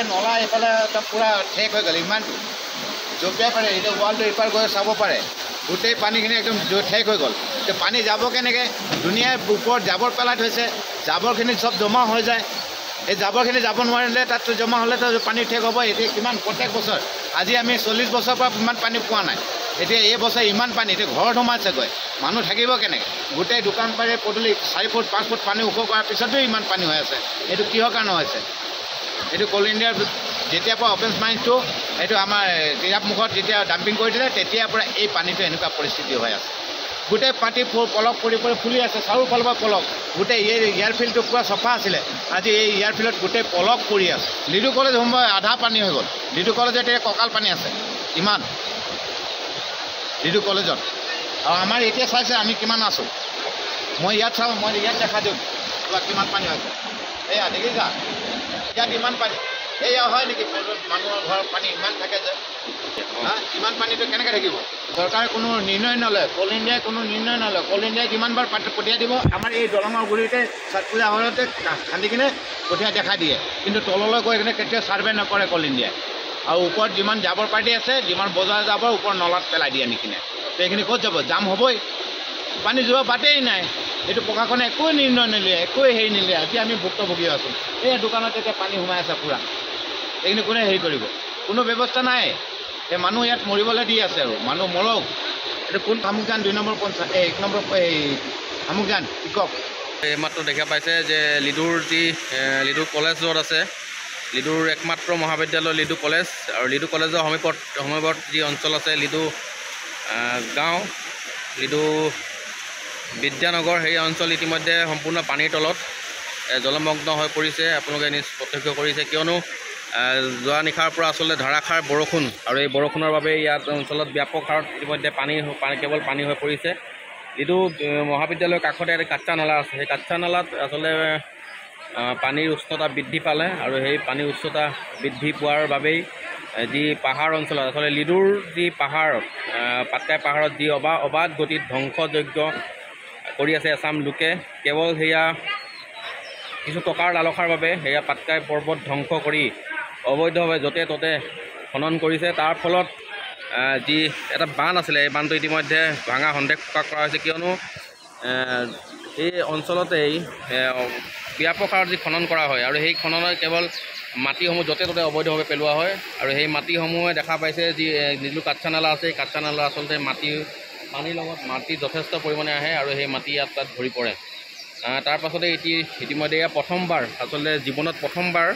নলা এইফালে পুৰা ঠেক হৈ গ'ল, ইমান জঁপিয়াই পাৰে, এতিয়া ৱালটো ইপাৰ গৈ চাব পাৰে, গোটেই পানীখিনি একদম ঠেক হৈ গ'ল। এতিয়া পানী যাব কেনেকৈ? ধুনীয়া ওপৰত জাবৰ পেলাই থৈছে, জাবৰখিনি চব জমা হৈ যায়। এই জাবৰখিনি যাব নোৱাৰিলে তাত জমা হ'লেতো পানী ঠেক হ'ব। এতিয়া কিমান প্ৰত্যেক বছৰ, আজি আমি 40 বছৰৰ পৰা ইমান পানী পোৱা নাই, এতিয়া এই বছৰ ইমান পানী, এতিয়া ঘৰত সোমাইছেগৈ, মানুহ থাকিব কেনেকৈ? গোটেই দোকান পাৰি পদূলি 4 ফুট 5 ফুট পানী ওখ কৰাৰ পিছতো ইমান পানী হৈ আছে। এইটো কিহৰ কাৰণে হৈছে? এইটো কল ইণ্ডিয়াৰ যেতিয়াৰ পৰা অফেন্স মাইন্সটো এইটো আমাৰ জিৰাপমুখত যেতিয়া ডাম্পিং কৰি দিলে তেতিয়াৰ পৰা এই পানীটো এনেকুৱা পৰিস্থিতি হৈ আছে। গোটেই পাতি পলক পৰি পৰি ফুলি আছে, চাৰিওফালৰ পৰা পলক। গোটেই এয়াৰ ফিল্ডটো পূৰা চফা আছিলে, আজি এই এয়াৰ ফিল্ডত গোটেই পলক পৰি আছে। লিডু কলেজ সময় আধা পানী হৈ গ'ল। লিডু কলেজত এতিয়া কঁকাল পানী আছে ইমান, লিডু কলেজত। আৰু আমাৰ এতিয়া চাইছে আমি কিমান আছোঁ। মই ইয়াত চাওঁ, মই ইয়াত দেখা দিওঁ কিমান পানী হৈছে। এয়া দেখিছা, ইয়াত ইমান পানী। এয়া হয় নেকি মানুহৰ ঘৰত পানী ইমান থাকে যে? ইমান পানীটো কেনেকৈ থাকিব? চৰকাৰে কোনো নিৰ্ণয় নলয়, কল ইণ্ডিয়াই কোনো নিৰ্ণয় নলয়। কল ইণ্ডিয়াই যিমানবাৰ পঠিয়াই দিব, আমাৰ এই দলঙৰ গুৰিতে চাটপুলা হৰতে খান্দি কিনে পঠিয়াই দেখাই দিয়ে, কিন্তু তললৈ গৈ কিনে কেতিয়াও ছাৰ্ভে নকৰে কল ইণ্ডিয়াই। আৰু ওপৰত যিমান জাবৰ পাতি আছে, যিমান বজাৰ জাবৰ ওপৰত নলাত পেলাই দিয়ে নিকিনে। তো এইখিনি ক'ত যাব? জাম হ'বই, পানী যোৱা বাটেই নাই। এইটো প্ৰশাসনে একোৱে নিৰ্ণয় নিলিয়ে, একোৱে হেৰি নিলিয়ে। আজি আমি ভুক্তভোগী আছোঁ। এই দোকানত এতিয়া পানী সোমাই আছে পূৰা, এইখিনি কোনে হেৰি কৰিব? কোনো ব্যৱস্থা নাই। এই মানুহ ইয়াত মৰিবলৈ দি আছে, আৰু মানুহ মৰক। এইটো কোন শামুকজান 2 নম্বৰ পঞ্চায়ত, 1 নম্বৰ এই শামুকজান কি কওক? এইমাত্ৰ দেখা পাইছে যে লিডুৰ যি লিডু কলেজ য'ত আছে, লিডুৰ একমাত্ৰ মহাবিদ্যালয় লিডু কলেজ, আৰু লিডু কলেজৰ সমীপত যি অঞ্চল আছে লিডু গাঁও, লিডু বিদ্যানগৰ, সেই অঞ্চল ইতিমধ্যে সম্পূৰ্ণ পানীৰ তলত জলমগ্ন হৈ পৰিছে। আপোনালোকে নিজ প্ৰত্যক্ষ কৰিছে, কিয়নো যোৱা নিশাৰ পৰা আচলতে ধাৰাসাৰ বৰষুণ, আৰু এই বৰষুণৰ বাবে ইয়াত অঞ্চলত ব্যাপক হাৰত ইতিমধ্যে কেৱল পানী হৈ পৰিছে। যিটো মহাবিদ্যালয়ৰ কাষতে এটা কাচ্চা নালা আছে, সেই কাচ্চা নালাত আচলতে পানীৰ উষ্ণতা বৃদ্ধি পালে, আৰু সেই পানীৰ উষ্ণতা বৃদ্ধি পোৱাৰ বাবেই যি পাহাৰ অঞ্চলত আচলতে লিডুৰ যি পাহাৰ, পাটকাই পাহাৰত যি অবাধ গতিত ধ্বংসযজ্ঞ কৰি আছে এচাম লোকে, কেৱল সেয়া কিছু টকাৰ লালসাৰ বাবে সেয়া পাটকাই পৰ্বত ধ্বংস কৰি অবৈধভাৱে য'তে ত'তে খনন কৰিছে। তাৰ ফলত যি এটা বান্ধ আছিলে, এই বান্ধটো ইতিমধ্যে ভাঙা সন্দেহ প্ৰকাশ কৰা হৈছে, কিয়নো এই অঞ্চলতেই ব্যাপক হাৰত যি খনন কৰা হয়, আৰু সেই খননৰ কেৱল মাটিসমূহ য'তে ত'তে অবৈধভাৱে পেলোৱা হয়। আৰু সেই মাটিসমূহে দেখা পাইছে যি যিটো কাচ্চা নালা আছে, এই কাচ্চা নালা আচলতে পানীৰ লগত মাটি যথেষ্ট পৰিমাণে আহে, আৰু সেই মাটি তাত ভৰি পৰে। তাৰ পাছতে ইতিমধ্যে এয়া প্ৰথমবাৰ, আচলতে জীৱনত প্ৰথমবাৰ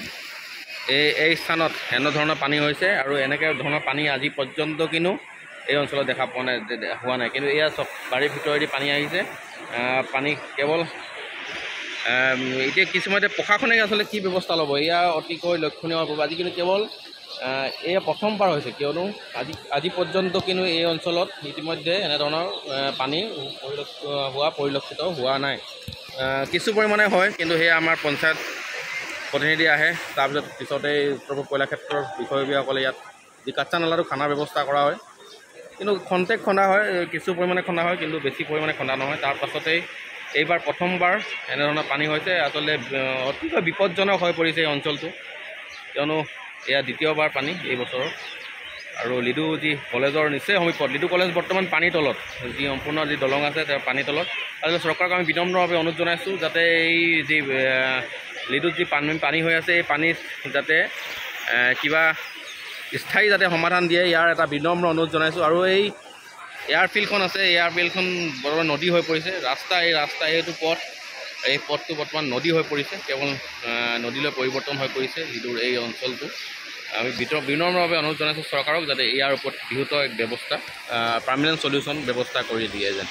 এই স্থানত এনেধৰণৰ পানী হৈছে, আৰু এনেকৈ ধৰণৰ পানী আজি পৰ্যন্ত কিন্তু এই অঞ্চলত দেখা হোৱা নাই। কিন্তু এয়া চব বাৰীৰ ভিতৰেদি পানী আহিছে, পানী কেৱল এতিয়া কিছুমানে প্ৰশাসনে আচলতে কি ব্যৱস্থা ল'ব, এয়া অতিকৈ লক্ষণীয় হ'ব। আজি কিন্তু কেৱল এয়া প্ৰথমবাৰ হৈছে, কিয়নো আজি পৰ্যন্ত কিন্তু এই অঞ্চলত ইতিমধ্যে এনেধৰণৰ পানী পৰিলক্ষিত হোৱা নাই। কিছু পৰিমাণে হয়, কিন্তু সেয়া আমাৰ পঞ্চায়ত প্ৰতিনিধি আহে, তাৰপিছত পিছতে উত্তৰ কয়লাক্ষেত্ৰৰ বিষয়ববীয়াসকলে ইয়াত যি কাচ্চা নালাটো খানাৰ ব্যৱস্থা কৰা হয়, কিন্তু খন্তেক খন্দা হয়, কিছু পৰিমাণে খন্দা হয়, কিন্তু বেছি পৰিমাণে খন্দা নহয়। তাৰ পাছতেই এইবাৰ প্ৰথমবাৰ এনেধৰণৰ পানী হৈছে। আচলতে অতিকৈ বিপদজনক হৈ পৰিছে এই অঞ্চলটো, কিয়নো এয়া দ্বিতীয়বাৰ পানী এই বছৰৰ। আৰু লিডু যি কলেজৰ নিচেই সমীপত, লিডু কলেজ বৰ্তমান পানীৰ তলত, যি সম্পূৰ্ণ যি দলং আছে তাৰ পানীৰ তলত। আৰু চৰকাৰক আমি বিনম্ৰভাৱে অনুৰোধ জনাইছোঁ যাতে এই যি লিডুত যি পানী হৈ আছে, এই পানীত যাতে কিবা স্থায়ী যাতে সমাধান দিয়ে, ইয়াৰ এটা বিনম্ৰ অনুৰোধ জনাইছোঁ। আৰু এই এয়াৰফিল্ডখন আছে, এয়াৰফিল্ডখন বৰ্তমান নদী হৈ পৰিছে, এইটো পথ, এই পথটো বৰ্তমান নদী হৈ পৰিছে, কেৱল নদীলৈ পৰিৱৰ্তন হৈ পৰিছে লিডুৰ এই অঞ্চলটো। আমি বিনম্ৰভাৱে অনুৰোধ জনাইছোঁ চৰকাৰক যাতে ইয়াৰ ওপৰত বৃহৎ এক ব্যৱস্থা, পাৰ্মানেণ্ট চলিউশ্যন ব্যৱস্থা কৰি দিয়ে যেন।